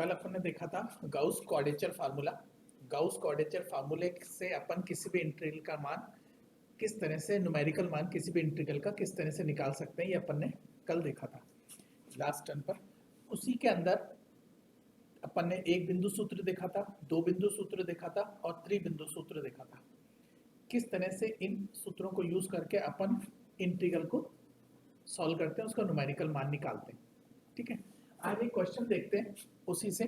कल अपन ने देखा था Gauss quadrature formula. Gauss quadrature फार्मूले से अपन किसी भी इंटीग्रल का मान किस तरह से, न्यूमेरिकल मान किसी भी इंटीग्रल का किस तरह से निकाल सकते हैं, ये अपन ने कल देखा था लास्ट टर्न पर। उसी के अंदर अपन ने एक बिंदु सूत्र देखा था, दो बिंदु सूत्र देखा था और त्रिबिंदु सूत्र देखा था। किस तरह से इन सूत्रों को यूज करके अपन इंटीग्रल को सॉल्व करते हैं, उसका न्यूमेरिकल मान निकालते हैं। ठीक है, आज एक क्वेश्चन देखते हैं उसी से।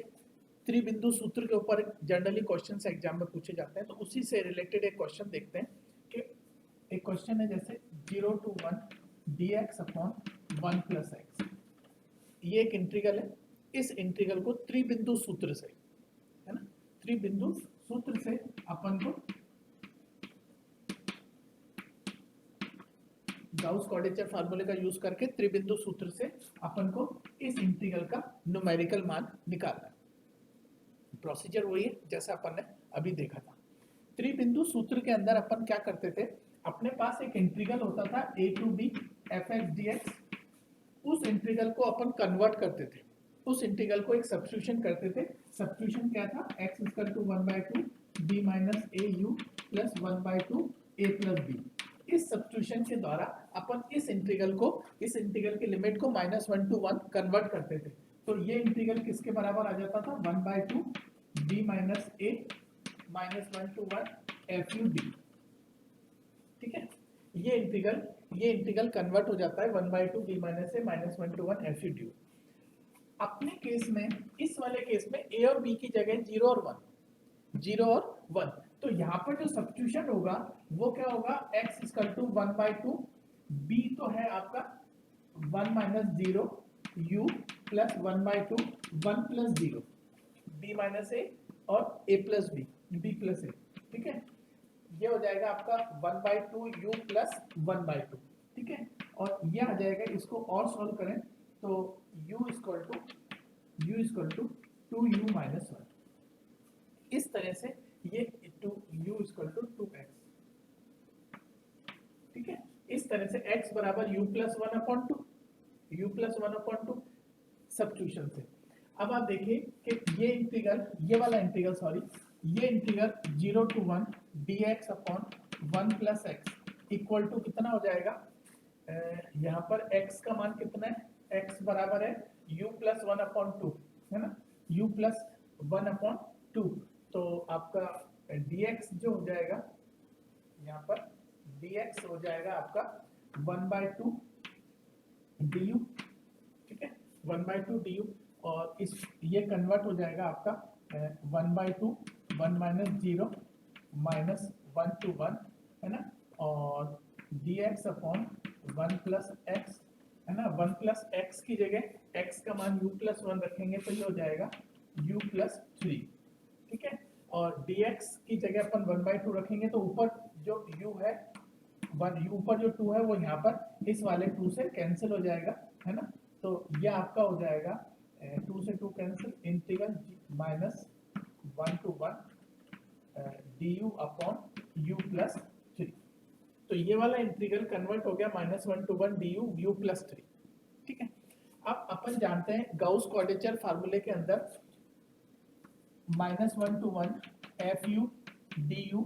त्रिबिंदु सूत्र के ऊपर जनरली क्वेश्चन एग्जाम में पूछे जाते हैं, तो उसी से रिलेटेड एक क्वेश्चन देखते हैं कि एक क्वेश्चन है जैसे 0 to 1 dx upon 1 plus x. ये एक इंटीग्रल है। इस इंटीग्रल को त्रिबिंदु सूत्र से, है ना, त्रिबिंदु सूत्र से अपन को गाउस क्वाड्रेचर फार्मूले का यूज करके त्रिबिंदु सूत्र से अपन को इस इंटीग्रल का न्यूमेरिकल मान निकालना है। प्रोसीजर वही है जैसा अपन ने अभी देखा था। त्रिबिंदु सूत्र के अंदर अपन क्या करते थे, अपने पास एक इंटीग्रल होता था a to b fx dx। उस इंटीग्रल को अपन कन्वर्ट करते थे, उस इंटीग्रल को एक सब्स्टिट्यूशन करते थे। सब्स्टिट्यूशन क्या था, x equal to 1/2 b minus a u plus 1/2 a plus b। इस सब्स्टिट्यूशन के द्वारा अपन इस इंटीग्रल को, इस इंटीग्रल की लिमिट को -1 to 1 कन्वर्ट करते थे। तो ये इंटीग्रल किसके बराबर आ जाता था, 1/2 b minus a minus 1 to 1 f u d। ठीक है, ये इंटीग्रल कन्वर्ट हो जाता है 1/2 b minus a minus 1 to 1 f u d। अपने केस में, इस वाले केस में a और b की जगह 0 और 1, तो यहाँ पर जो सब्स्टिट्यूशन होगा वो क्या होगा, x इक्वल टू 1/2, b तो है आपका 1 minus 0 u plus 1/2 1 plus 0 b minus a और a plus b plus a। ठीक है, ये हो जाएगा आपका 1/2 u प्लस 1/2। ठीक है, और ये आ जाएगा, इसको और सॉल्व करें तो u equal to 2u minus 1। इस तरह से ये u इक्वल टू 2x। ठीक है, इस तरह से x बराबर u प्लस 1/2 सब्स्टिट्यूशन से। अब आप देखिए कि ये वाला इंटीग्रल ये integral 0 to 1 dx upon 1 plus x equal to कितना हो जाएगा, यहाँ पर x का मान कितना है, x बराबर है u प्लस 1/2, है ना, u प्लस 1/2। तो आपका dx जो हो जाएगा, यहाँ पर dx हो जाएगा आपका 1/2 du। ठीक है, 1/2 du, और इस ये कन्वर्ट हो जाएगा आपका 1/2 1 माइनस 0 माइनस 1 to 1, है ना, और dx अपॉन 1 प्लस एक्स, है ना। 1 प्लस एक्स की जगह x का मान u प्लस 1 रखेंगे तो ये हो जाएगा u प्लस 3। ठीक है, और dx की जगह अपन 1/2 रखेंगे तो ऊपर जो u है, ऊपर जो 2 है वो यहाँ पर इस वाले 2 से कैंसिल हो जाएगा, है ना। तो ये आपका हो जाएगा 2 से 2 cancel, integral minus 1 to 1 du upon u plus 3। तो ये वाला इंटीग्रल कन्वर्ट हो गया -1 to 1 du u प्लस 3। ठीक है, अब अपन जानते हैं गाउस क्वाड्रेचर फार्मूले के अंदर -1 to 1 f u du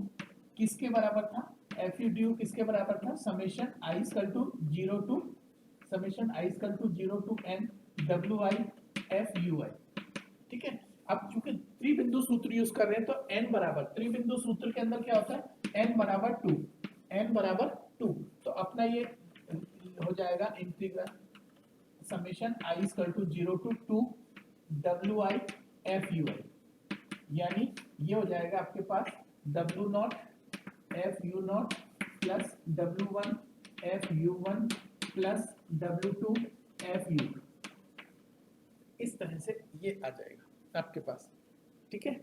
किसके बराबर था, f u du किसके बराबर था, summation i equal to 0 to n wi f u i। ठीक है, अब चूंकि त्रिबिंदु सूत्र यूज कर रहे हैं तो n बराबर, त्रिबिंदु सूत्र के अंदर क्या होता है, n बराबर 2, तो अपना ये हो जाएगा integral summation i equal to 0 to 2 wi f u i, यानी ये हो जाएगा आपके पास w0 f u0 plus w1 f u1 plus w2 f u। इस तरह से ये आ जाएगा आपके पास। ठीक है,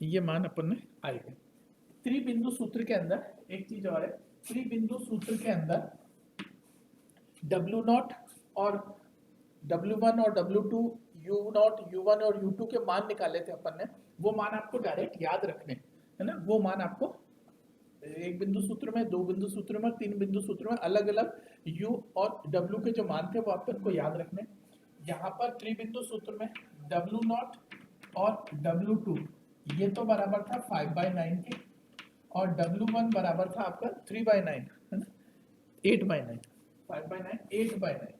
ये मान अपन ने आएगा। त्रिबिंदु सूत्र के अंदर एक चीज और है, त्रिबिंदु सूत्र के अंदर w0 और w1 और w2 u0 u1 और u2 के मान निकाले थे अपन ने, वो मान आपको डायरेक्ट याद रखने, है ना। वो मान आपको एक बिंदु सूत्र में, दो बिंदु सूत्र में, तीन बिंदु सूत्र में अलग अलग u और w के जो मान थे वो अपन को याद रखने। यहाँ पर त्रिबिंदु सूत्र में W0 और W2 ये तो बराबर था 5/9 के, और W1 बराबर था आपका 3/9, है ना, 8/9, 5/9, 8/9।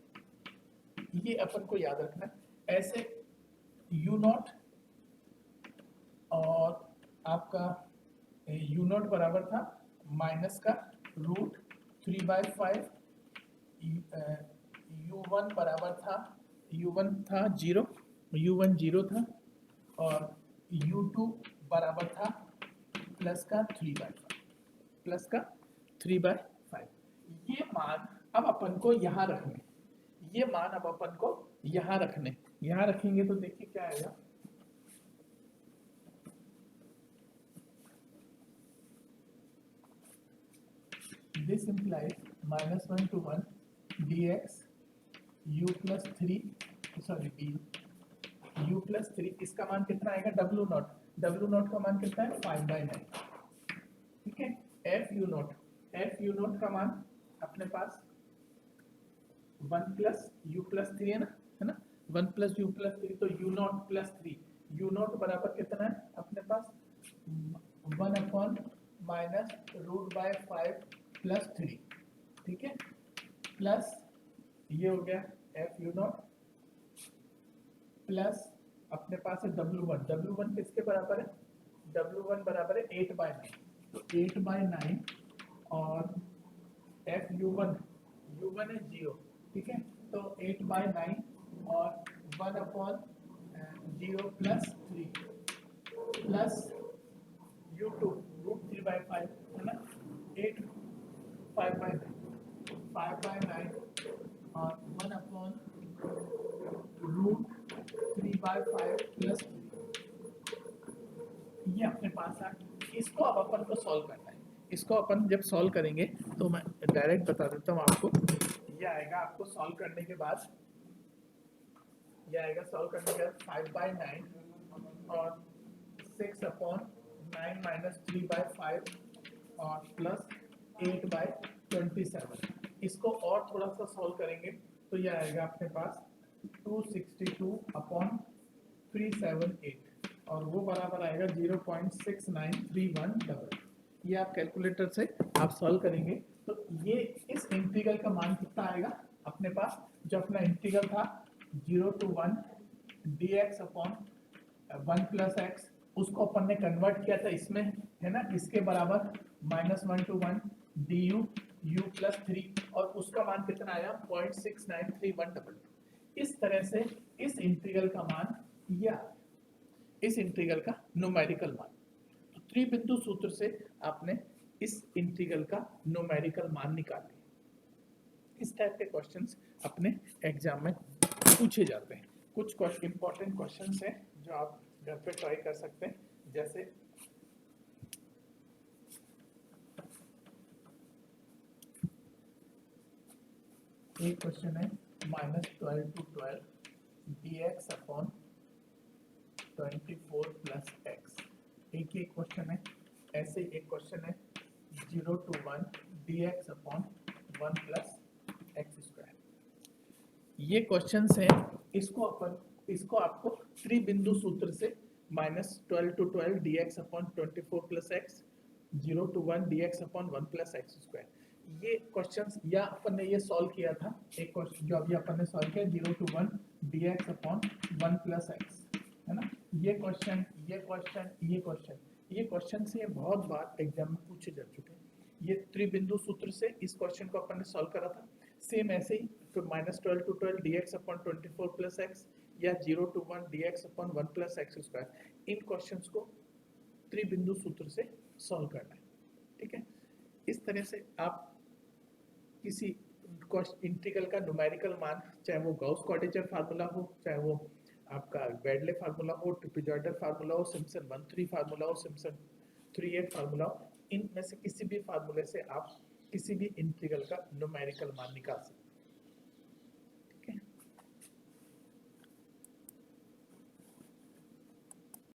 ये अपन को याद रखना है। ऐसे U0 और आपका U0 बराबर था माइनस का √3/5, U1 बराबर था, U1 था 0, U1 0 था, और U2 बराबर था प्लस का 3/5, प्लस का 3/5। ये मान अब अपन को यहाँ रखने, ये मान अब अपन को यहाँ रखने, यहाँ रखेंगे तो देखिए क्या आएगा। This implies -1 to 1 dx u plus 3, sorry du, u plus 3, इसका मान कितना आएगा W0, W0 का मान कितना है 5/9, ठीक है। FU0 का मान अपने पास 1 plus u plus 3 है ना, 1 plus u plus 3, तो U0 plus 3, U0 बराबर कितना है अपने पास 1/- √5 प्लस 3, ठीक है, प्लस ये हो गया FU0 प्लस अपने पास है W1 किसके बराबर है, W1 बराबर है 8/9, तो 8/9 और FU1 है 0, ठीक है, तो 8/9 और 1/0 प्लस 3 प्लस U2 √3/5, है ना, 5/9 और 1/√3/5 प्लस 3, ये अपने पास है। इसको अब अपन को सॉल्व करना है। इसको अपन जब सॉल्व करेंगे तो मैं डायरेक्ट बता देता हूँ आपको। ये आएगा आपको सॉल्व करने के बाद, ये आएगा सॉल्व करने के बाद 5/9 और 6/9 माइनस 3/5 और प्लस 8/27। इसको और थोड़ा सा सॉल्व करेंगे तो ये आएगा अपने पास 262/378 और वो बराबर आएगा 0.6931। ये आप कैलकुलेटर से आप सॉल्व करेंगे तो ये इस इंटीग्रल का मान कितना आएगा अपने पास, जो अपना इंटीग्रल था 0 to 1 dx upon 1 plus x, उसको अपन ने कन्वर्ट किया था इसमें, है ना, इसके बराबर -1 to 1 du u प्लस 3, और उसका मान कितना आया 0.6931। इस तरह से इस इंटीग्रल का मान या इस इंटीग्रल का न्यूमेरिकल मान, तो त्रिबिंदु सूत्र से आपने इस इंटीग्रल का न्यूमेरिकल मान निकाल लिया। इस टाइप के क्वेश्चंस अपने एग्जाम में पूछे जाते हैं। कुछ इंपॉर्टेंट क्वेश्चंस हैं जो आप घर पे ट्राई कर सकते हैं, जैसे एक क्वेश्चन है -12 to 12 dx upon 24 plus x, एक क्वेश्चन है। ऐसे एक क्वेश्चन है 0 to 1 dx upon 1 plus x square. ये क्वेश्चंस हैं, इसको आपको त्रिबिंदु सूत्र से -12 to 12 dx upon 24 plus x, 0 to 1 dx upon 1 plus x square, ये क्वेश्चंस या अपन ने ये सॉल्व किया था। एक क्वेश्चन जो अभी अपन ने सॉल्व किया 0 to 1 dx upon 1 plus x, है ना, ये क्वेश्चन से बहुत बार एग्जाम में पूछे जा चुके हैं। ये त्रिबिंदु सूत्र से इस क्वेश्चन को अपन ने सॉल्व करा था। सेम ऐसे ही फिर -12 to 12 dx upon 24 plus x या 0 to 1 dx upon 1 plus x square, in questions को त्रिबिंदु सूत्र से सॉल्व करना है, ठीक है। इस तरह से आप किसी इंटीग्रल का न्यूमेरिकल मान, चाहे वो गाउस-क्वाड्रेचर फार्मूला हो, चाहे वो आपका बेडले फार्मूला हो, ट्रेपेजॉइडल फार्मूला हो, सिम्पसन 1-3 फार्मूला हो, सिम्पसन 3-8 फार्मूला हो, इनमें से किसी भी फार्मूले से आप किसी भी इंटीग्रल का न्यूमेरिकल मान निकाल सकते हैं।